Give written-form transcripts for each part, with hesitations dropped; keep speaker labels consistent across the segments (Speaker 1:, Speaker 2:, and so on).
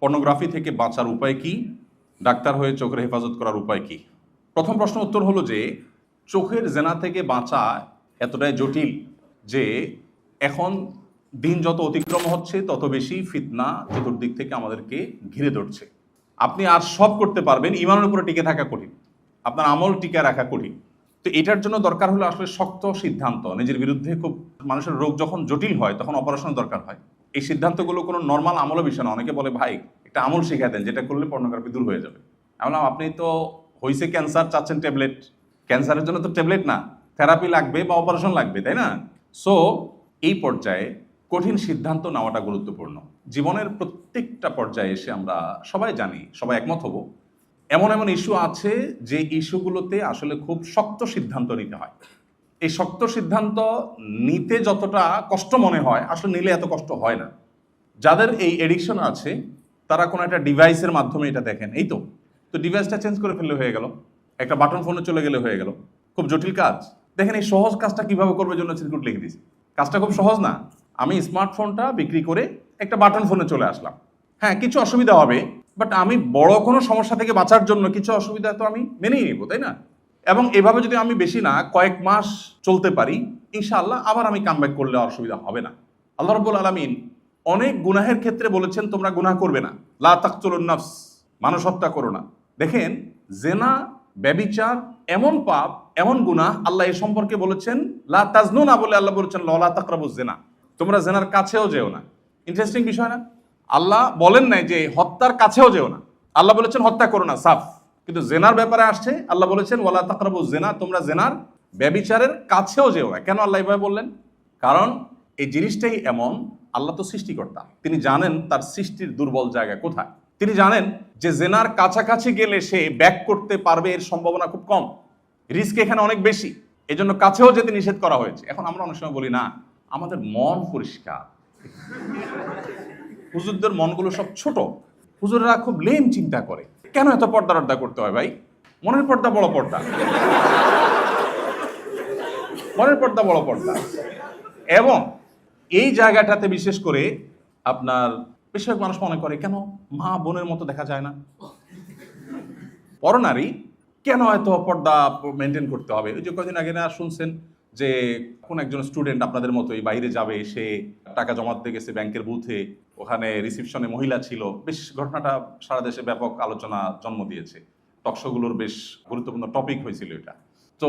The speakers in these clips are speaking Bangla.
Speaker 1: পর্নোগ্রাফি থেকে বাঁচার উপায় কি? ডাক্তার হয়ে চোখের হেফাজত করার উপায় কি? প্রথম প্রশ্ন উত্তর হলো যে চোখের জেনা থেকে বাঁচা এতটাই জটিল যে এখন দিন যত অতিক্রম হচ্ছে তত বেশি ফিতনা চতুর্দিক থেকে আমাদেরকে ঘিরে ধরছে। আপনি আর সব করতে পারবেন, ইমানের উপরে টিকে থাকা কঠিন, আপনার আমল টিকে রাখা কঠিন। তো এটার জন্য দরকার হলো আসলে শক্ত সিদ্ধান্ত। নিজের বিরুদ্ধে খুব মানুষের রোগ যখন জটিল হয় তখন অপারেশন দরকার হয়। এই সিদ্ধান্তগুলো কোনো নর্মাল আমলও বিষয় না। অনেকে বলে ভাই একটা আমল শিখা দেন যেটা করলে পর্নোগ্রাফি দূর হয়ে যাবে। আমি বললাম আপনি তো হয়েছে ক্যান্সার, চাচ্ছেন ট্যাবলেট। ক্যান্সারের জন্য তো ট্যাবলেট না, থেরাপি লাগবে বা অপারেশন লাগবে, তাই না? সো এই পর্যায়ে কঠিন সিদ্ধান্ত নেওয়াটা গুরুত্বপূর্ণ। জীবনের প্রত্যেকটা পর্যায়ে এসে আমরা সবাই জানি, সবাই একমত হব, এমন এমন ইস্যু আছে যে ইস্যুগুলোতে আসলে খুব শক্ত সিদ্ধান্ত নিতে হয়। এই শক্ত সিদ্ধান্ত নিতে যতটা কষ্ট মনে হয়, আসলে নিলে এত কষ্ট হয় না। যাদের এই এডিকশন আছে তারা কোনো একটা ডিভাইসের মাধ্যমে এটা দেখেন, এই তো ডিভাইসটা চেঞ্জ করে ফেললে হয়ে গেল, একটা বাটন ফোনে চলে গেলে হয়ে গেল। খুব জটিল কাজ। দেখেন এই সহজ কাজটা কিভাবে করবে জন্য সিকিউরিটি লিখে দিয়েছি। কাজটা খুব সহজ না। আমি স্মার্টফোনটা বিক্রি করে একটা বাটন ফোনে চলে আসলাম। হ্যাঁ, কিছু অসুবিধা হবে, বাট আমি বড় কোনো সমস্যা থেকে বাঁচার জন্য কিছু অসুবিধা তো আমি মেনেই নিব, তাই না? এবং এভাবে যদি আমি বেশি না কয়েক মাস চলতে পারি, ইনশাআল্লাহ আবার আমি কামব্যাক করলে অসুবিধা হবে না। আল্লাহ রাব্বুল আলামিন অনেক গুনাহের ক্ষেত্রে বলেছেন তোমরা গুনাহ করবে না, লা তাকতুলুন নাফস, মানুষ হত্যা করো না। দেখেন জেনা, ব্যভিচার এমন পাপ, এমন গুনাহ, আল্লাহ এ সম্পর্কে বলেছেন লা তাজনুনা বলে আল্লাহ বলেছেন লা তাকরাবুজ জেনা, তোমরা জেনার কাছেও যেও না। ইন্টারেস্টিং বিষয় না? আল্লাহ বলেন নাই যে হত্যার কাছেও যেও না, আল্লাহ বলেছেন হত্যা করো না, সাফ। কিন্তু জেনার ব্যাপারে আসছে আল্লাহ বলেছেন ওয়ালা তাকরাবুজ জেনা, তোমরা জেনার, ব্যভিচারের কাছেও যেও না। কেন আল্লাহ এভাবে বললেন? কারণ এই জিনিসটাই এমন, আল্লাহ তো সৃষ্টিকর্তা, তিনি জানেন তার সৃষ্টির দুর্বল জায়গা কোথায়। তিনি জানেন যে জেনার কাছাকাছি গেলে সে ব্যাক করতে পারবে এর সম্ভাবনা খুব কম, রিস্ক এখানে অনেক বেশি, এজন্য কাছেও যেতে নিষেধ করা হয়েছে। এখন আমরা অনেক সময় বলি না আমাদের মন পরিষ্কার, হুজুরদের মনগুলো সব ছোট, হুজুররা খুব লেম চিন্তা করে। কেন এত পর্দা টর্দা করতে হয় ভাই? মনের পর্দা বড় পর্দা, মনের পর্দা বড় পর্দা। এবং এই জায়গাটাতে বিশেষ করে আপনার বেশিরভাগ মানুষ মনে করে কেন মা বোনের মতো দেখা যায় না, পরনারী কেন এত পর্দা মেনটেন করতে হবে? ওই যে কদিন আগে না শুনছেন যে কোন একজন স্টুডেন্ট আপনাদের মতোই বাইরে যাবে, সে টাকা জমাতে গেছে ব্যাংকের বুথে, ওখানে রিসিপশনে মহিলা ছিল। বেশ ঘটনাটা সারা দেশে ব্যাপক আলোচনা জন্ম দিয়েছে, টকশোগুলোর বেশ গুরুত্বপূর্ণ টপিক হয়েছিল এটা। তো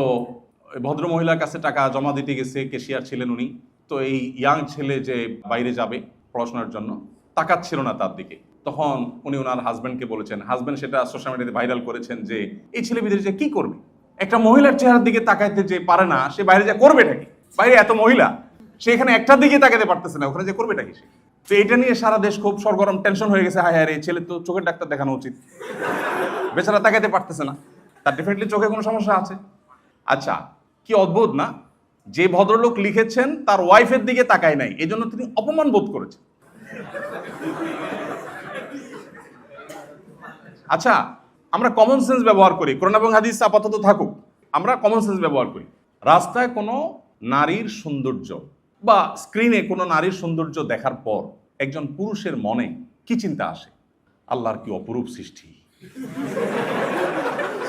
Speaker 1: ভদ্র মহিলার কাছে টাকা জমা দিতে গেছে, ক্যাশিয়ার ছিলেন উনি। তো এই ইয়াং ছেলে যে বাইরে যাবে পড়াশোনার জন্য তাকাচ্ছিল না তার দিকে, তখন উনি ওনার হাজব্যান্ডকে বলেছেন, হাজব্যান্ড সেটা সোশ্যাল মিডিয়াতে ভাইরাল করেছেন যে এই ছেলে বিদেশে যে কি করবে, একটা মহিলার চেহারার দিকে তাকাইতে যে পারে না সে বাইরে যা করবেটা কি? বাইরে এত মহিলা, সে এখানে একটার দিকে তাকাতে পারতেছে না, ওখানে যে করবেটা কি সে? তো এটা নিয়ে সারা দেশ খুব সরগরম, টেনশন হয়ে গেছে। হায় হায় রে, ছেলে তো চোখের ডাক্তার দেখানো উচিত, বেচারা তাকাতে পারতেছে না, তার ডেফিনেটলি চোখে কোনো সমস্যা আছে। আচ্ছা, কি অদ্ভুত না, যে ভদ্রলোক লিখেছেন তার ওয়াইফের দিকে তাকায় নাই, এজন্য তিনি অপমান বোধ করেছেন। আচ্ছা, আমরা কমন সেন্স ব্যবহার করি, কোরআন এবং হাদিস আপাতত থাকুক, আমরা কমন সেন্স ব্যবহার করি। রাস্তায় কোনো নারীর সৌন্দর্য বা স্ক্রিনে কোনো নারীর সৌন্দর্য দেখার পর একজন পুরুষের মনে কি চিন্তা আসে? আল্লাহর কি অপরূপ সৃষ্টি,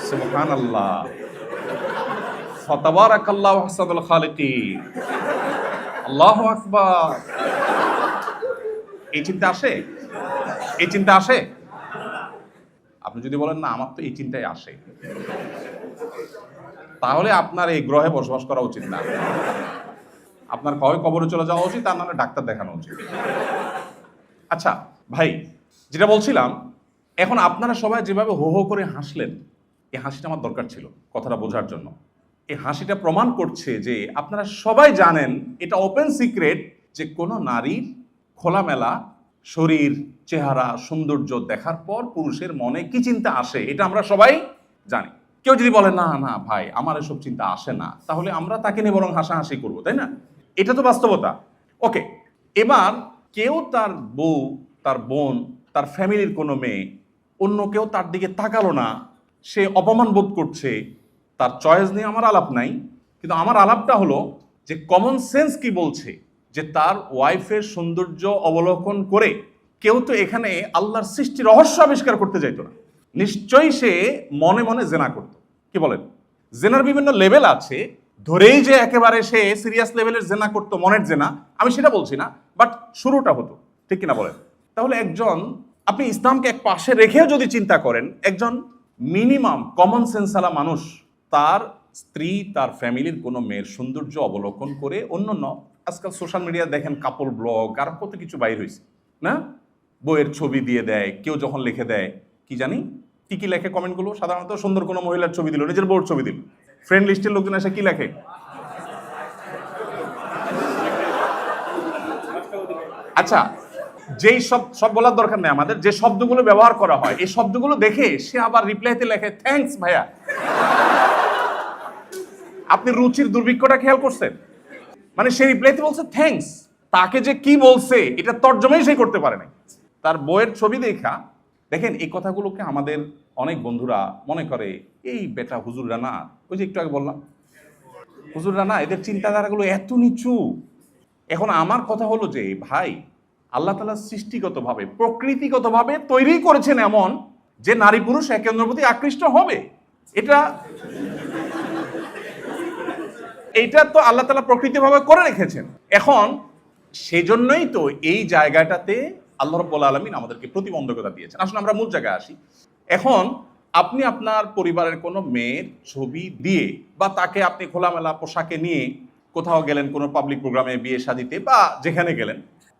Speaker 1: সুবহানাল্লাহ, ফাতাবারাকাল্লাহু আহসানুল খালিকিন, আল্লাহু আকবার। এই চিন্তা আসে? এই চিন্তা আসে? আপনি যদি বলেন না আমার তো এই চিন্তাই আসে, তাহলে আপনার এই গ্রহে বসবাস করা উচিত না। আপনার হয় কবরে চলে যাওয়া উচিত, তার নাহলে ডাক্তার দেখানো উচিত। আচ্ছা ভাই, যেটা বলছিলাম, এখন আপনারা সবাই যেভাবে হো হো করে হাসলেন, এই হাসিটা আমার দরকার ছিল কথাটা বোঝার জন্য। এই হাসিটা প্রমাণ করছে যে আপনারা সবাই জানেন, এটা ওপেন সিক্রেট, যে কোনো নারীর খোলামেলা শরীর, চেহারা, সৌন্দর্য দেখার পর পুরুষের মনে কি চিন্তা আসে এটা আমরা সবাই জানি। কেউ যদি বলে না না ভাই আমার এসব চিন্তা আসে না, তাহলে আমরা তাকে নিয়ে বরং হাসাহাসি করবো, তাই না? এটা তো বাস্তবতা। ওকে, এবার কেউ তার বউ, তার বোন, তার ফ্যামিলির কোনো মেয়ে, অন্য কেউ তার দিকে তাকালো না, সে অপমান বোধ করছে, তার চয়েস নিয়ে আমার আলাপ নাই। কিন্তু আমার আলাপটা হলো যে কমন সেন্স কি বলছে, যে তার ওয়াইফের সৌন্দর্য অবলোকন করে কেউ তো এখানে আল্লাহর সৃষ্টি রহস্য আবিষ্কার করতে যাইতো না, নিশ্চয়ই সে মনে মনে জেনা করত। কি বলেন? জেনার বিভিন্ন লেভেল আছে, ধরেই যে একেবারে সে সিরিয়াস লেভেলের জেনা করতো, মনের জেনা, আমি সেটা বলছি না, বাট শুরুটা হতো। ঠিক কিনা বলেন? তাহলে একজন, আপনি ইসলামকে এক পাশে রেখেও যদি চিন্তা করেন, একজন মিনিমাম কমন সেন্সালা মানুষ তার স্ত্রী, তার ফ্যামিলির কোনো মেয়ের সৌন্দর্য অবলোকন করে, অন্য আজকাল সোশ্যাল মিডিয়া দেখেন কাপল ব্লগ আর কত কিছু বাইর হয়েছে না, বইয়ের ছবি দিয়ে দেয়, কেউ যখন লিখে দেয় কি জানি কি লেখে কমেন্টগুলো, সাধারণত সুন্দর কোনো মহিলার ছবি দিল, নিজের বউর ছবি দিল, ফ্রেন্ড লিস্টের লোকজন এসে কি লেখে, আচ্ছা যেই সব বলার দরকার নেই আমাদের, যে শব্দগুলো ব্যবহার করা হয় এই শব্দগুলো দেখে সে আবার রিপ্লাইতে লেখে থ্যাঙ্কস ভাইয়া। আপনি রুচির দুর্ভিক্ষটা খেয়াল করছেন? মানে সে রিপ্লাইতে বলছে থ্যাঙ্কস, তাকে যে কি বলছে এটা তর্জমাই সে করতে পারে নাই, তার বইয়ের ছবি দেখা। দেখেন এই কথাগুলোকে আমাদের অনেক বন্ধুরা মনে করে এই বেটা হুজুররা না, ওই যে একটু আগে বললাম হুজুররা না, এদের চিন্তাধারাগুলো এত নিচু। এখন আমার কথা হলো যে ভাই, আল্লাহ তাআলা সৃষ্টিগতভাবে প্রকৃতিগতভাবে তৈরি করেছেন এমন যে নারী পুরুষ একে অন্যের প্রতি আকৃষ্ট হবে। এটা তো আল্লাহ তাআলা প্রকৃতিভাবে করে রেখেছেন। এখন সেজন্যই তো এই জায়গাটাতে আল্লাহ রাব্বুল আলামিন আমাদেরকে প্রতিবন্ধকতা দিয়েছেন। আসলে আমরা মূল জায়গায় আসি। এখন আপনি আপনার পরিবারের কোনো মেয়ের ছবি দিয়ে বা তাকে আপনি খোলামেলা পোশাকে নিয়ে কোথাও গেলেন, কোনো পাবলিক প্রোগ্রামে, বিয়ে শাদিতে বা যেখানে গেলেন,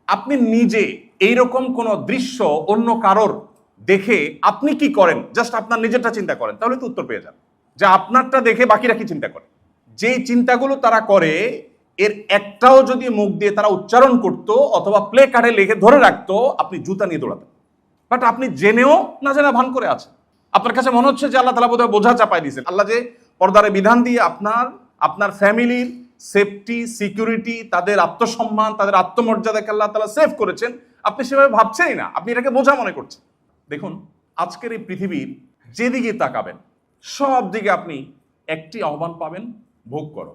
Speaker 1: আপনি নিজে এইরকম কোনো দৃশ্য অন্য কারোর দেখে আপনি কি করেন, জাস্ট আপনার নিজেরটা চিন্তা করেন, তাহলে তো উত্তর পেয়ে যান যে আপনারটা দেখে বাকিরা কি চিন্তা করে। যে চিন্তাগুলো তারা করে এর একটাও যদি মুখ দিয়ে তারা উচ্চারণ করতো অথবা প্লে কার্ডে লিখে ধরে রাখতো, আপনি জুতা নিয়ে দৌড়াতেন। বাট আপনি জেনেও না জানা ভান করে আছেন। আপনার কাছে মনে হচ্ছে যে আল্লাহ তাআলা বোধহয় বোঝা চাপাই দিয়েছেন। আল্লাহ যে পর্দারে বিধান দিয়ে আপনার ফ্যামিলির সেফটি, সিকিউরিটি, তাদের আত্মসম্মান, তাদের আত্মমর্যাদাকে আল্লাহ তাআলা সেভ করেছেন, আপনি সেভাবে ভাবছেনই না, আপনি এটাকে বোঝা মনে করছেন। দেখুন আজকের এই পৃথিবীর যেদিকে তাকাবেন সব দিকে আপনি একটি আহ্বান পাবেন, ভোগ করো।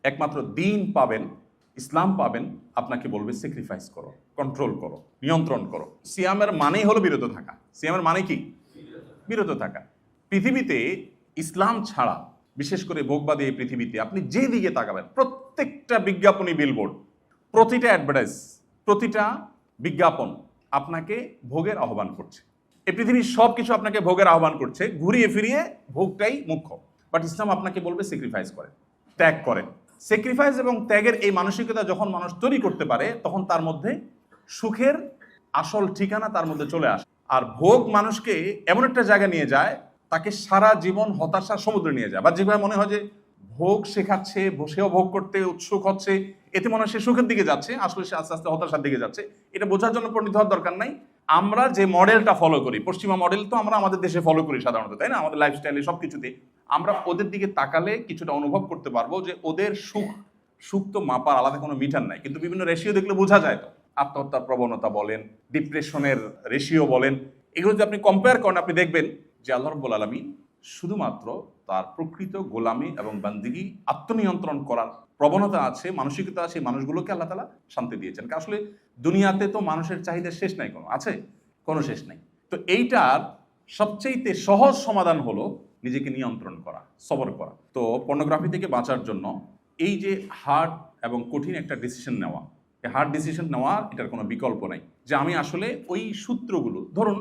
Speaker 1: একমাত্র দিন পাবেন, ইসলাম পাবেন, আপনাকে বলবে স্যাক্রিফাইস করো, কন্ট্রোল করো, নিয়ন্ত্রণ করো। সিয়ামের মানেই হলো বিরত থাকা। সিয়ামের মানে কি? বিরত থাকা। পৃথিবীতে ইসলাম ছাড়া, বিশেষ করে ভোগবাদী এই পৃথিবীতে আপনি যে দিকে তাকাবেন, প্রত্যেকটা বিজ্ঞাপনী বিলবোর্ড, প্রতিটা অ্যাডভার্টাইজ, প্রতিটা বিজ্ঞাপন আপনাকে ভোগের আহ্বান করছে। এই পৃথিবীর সব কিছু আপনাকে ভোগের আহ্বান করছে, ঘুরিয়ে ফিরিয়ে ভোগটাই মুখ্য। বাট ইসলাম আপনাকে বলবে স্যাক্রিফাইস করেন, ত্যাগ করেন। স্যাক্রিফাইস এবং ত্যাগের এই মানসিকতা যখন মানুষ তৈরি করতে পারে, তখন তার মধ্যে সুখের আসল ঠিকানা তার মধ্যে চলে আসে। আর ভোগ মানুষকে এমন একটা জায়গা নিয়ে যায়, তাকে সারা জীবন হতাশার সমুদ্রে নিয়ে যায়। বা যেভাবে মনে হয় যে ভোগ শেখাচ্ছে, বসেও ভোগ করতে উৎসুক হচ্ছে, এতে মনে হয় সে সুখের দিকে যাচ্ছে, আসলে সে আস্তে আস্তে হতাশার দিকে যাচ্ছে। এটা বোঝার জন্য পণ্ডিত হওয়ার দরকার নাই। আমরা যে মডেলটা ফলো করি, পশ্চিমা মডেল তো আমরা আমাদের দেশে ফলো করি সাধারণত, তাই না? আমাদের লাইফস্টাইলে সবকিছুতে আমরা ওদের দিকে তাকালে কিছুটা অনুভব করতে পারবো যে ওদের সুখ তো মাপার আলাদা কোনো মিটার নাই, কিন্তু বিভিন্ন রেশিও দেখলে বোঝা যায়। তো আত্মহত্যার প্রবণতা বলেন, ডিপ্রেশনের রেশিও বলেন, এগুলো যদি আপনি কম্পেয়ার করেন, আপনি দেখবেন যে আল্লাহ রাব্বুল আলামিন শুধুমাত্র তার প্রকৃত গোলামি এবং বান্দিগি, আত্মনিয়ন্ত্রণ করার প্রবণতা আছে, মানসিকতা আছে, মানুষগুলোকে আল্লাহ তাআলা শান্তি দিয়েছেন। আসলে দুনিয়াতে তো মানুষের চাহিদা শেষ নাই, কোনো আছে? কোনো শেষ নাই। তো এইটার সবচেয়ে সহজ সমাধান হলো নিজেকে নিয়ন্ত্রণ করা, সবর করা। তো পর্নোগ্রাফি থেকে বাঁচার জন্য এই যে হার্ড এবং কঠিন একটা ডিসিশন নেওয়া, এই হার্ড ডিসিশন নেওয়ার এটার কোনো বিকল্প নাই। যে আমি আসলে ওই সূত্রগুলো, ধরুন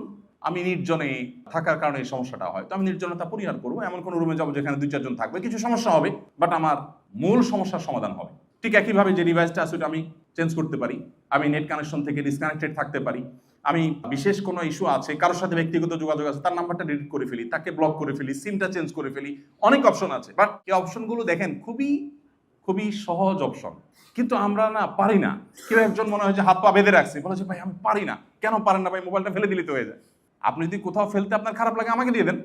Speaker 1: আমি নির্জনে থাকার কারণে এই সমস্যাটা হয়, তো আমি নির্জনতা পরিহার করবো, এমন কোনো রুমে যাবো যেখানে 2-4 জন থাকবে, কিছু সমস্যা হবে, বাট আমার মূল সমস্যার সমাধান হবে। ঠিক একইভাবে যে ডিভাইসটা আছে ওটা আমি চেঞ্জ করতে পারি, আমি নেট কানেকশন থেকে ডিসকানেক্টেড থাকতে পারি, আমি বিশেষ কোনো ইস্যু আছে, কারোর সাথে ব্যক্তিগত যোগাযোগ আছে, তার নাম্বারটা ডিলিট করে ফেলি, তাকে ব্লক করে ফেলি, সিমটা চেঞ্জ করে ফেলি, অনেক অপশন আছে। বাট এই অপশনগুলো দেখেন খুবই খুবই সহজ অপশন, কিন্তু আমরা না পারি না। কেউ একজন মনে হয় যে হাত পা বেঁধে রাখছে, বলে যে ভাই আমি পারি না। কেন পারেন না ভাই? মোবাইলটা ফেলে দিলে তো হয়ে যায়। আপনি যদি কোথাও ফেলতে আপনার খারাপ লাগে, আমাকে দিয়ে দেন,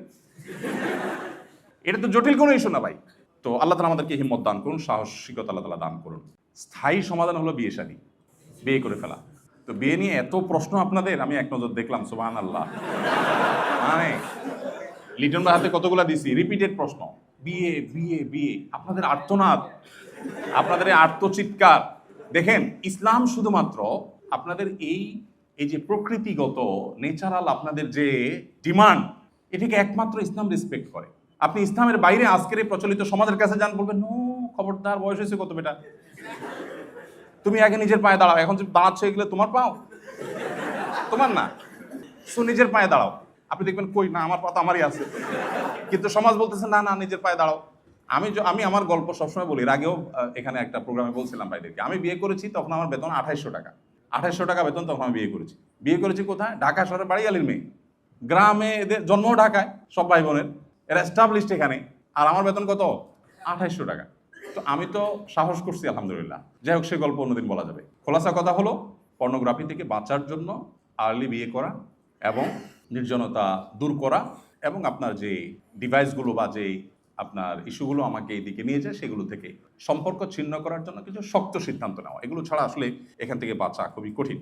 Speaker 1: এটা তো জটিল কোনো ইস্যু না ভাই। তো আল্লাহ তাআলা আমাদেরকে হিম্মত দান করুন, সাহসিকতা আল্লাহ তাআলা দান করুন। স্থায়ী সমাধান হলো বিয়ে শাদী, বিয়ে করে ফেলা। তো বিয়ে নিয়ে এত প্রশ্ন আপনাদের, আমি এক নজর দেখলাম, সুবহানাল্লাহ। মানে লিটন ভাই হাতে কতগুলা দিছি, রিপিটেড প্রশ্ন, বিয়ে বিয়ে বিয়ে। আপনাদের আর্তনাদ, আপনাদের এই আর্তচিৎকার দেখেন। ইসলাম শুধুমাত্র আপনাদের এই এই যে প্রকৃতিগত ন্যাচারাল আপনাদের যে ডিমান্ড, এটাকে একমাত্র ইসলাম রেসপেক্ট করে। আপনি ইসলামের বাইরে আজকের এই প্রচলিত সমাজের কাছে যান, বলবেন নো, খবরদার, বয়স হয়েছে কত বেটা, তুমি আগে নিজের পায়ে দাঁড়াও। এখন যে দাঁড়াচ্ছ এগুলো তোমার পাও, তোমার না, সো নিজের পায়ে দাঁড়াও। আপনি দেখবেন কই না, আমার পা তো আমারই আছে, কিন্তু সমাজ বলতেছে না না, নিজের পায়ে দাঁড়াও। আমি আমার গল্প সবসময় বলি, এর আগেও এখানে একটা প্রোগ্রামে বলছিলাম ভাইদেরকে, আমি বিয়ে করেছি তখন আমার বেতন 2800 টাকা। 2800 টাকা বেতন তখন আমি বিয়ে করেছি কোথায়? ঢাকা শহরের বাড়িয়ালির মেয়ে, গ্রামে, এদের জন্ম ঢাকায়, সব ভাই বোনের, এরা এস্টাবলিশড এখানে, আর আমার বেতন কত? 2800 টাকা। তো আমি তো সাহস করছি আলহামদুলিল্লাহ। যাই হোক, সে গল্প অন্যদিন বলা যাবে। খোলাসা কথা হলো, পর্নোগ্রাফি থেকে বাঁচার জন্য আর্লি বিয়ে করা এবং নির্জনতা দূর করা, এবং আপনার যে ডিভাইসগুলো বা যে আপনার ইস্যুগুলো আমাকে এইদিকে নিয়ে যায়, সেগুলো থেকে সম্পর্ক ছিন্ন করার জন্য কিছু শক্ত সিদ্ধান্ত নেওয়া, এগুলো ছাড়া আসলে এখান থেকে বাঁচা খুবই কঠিন।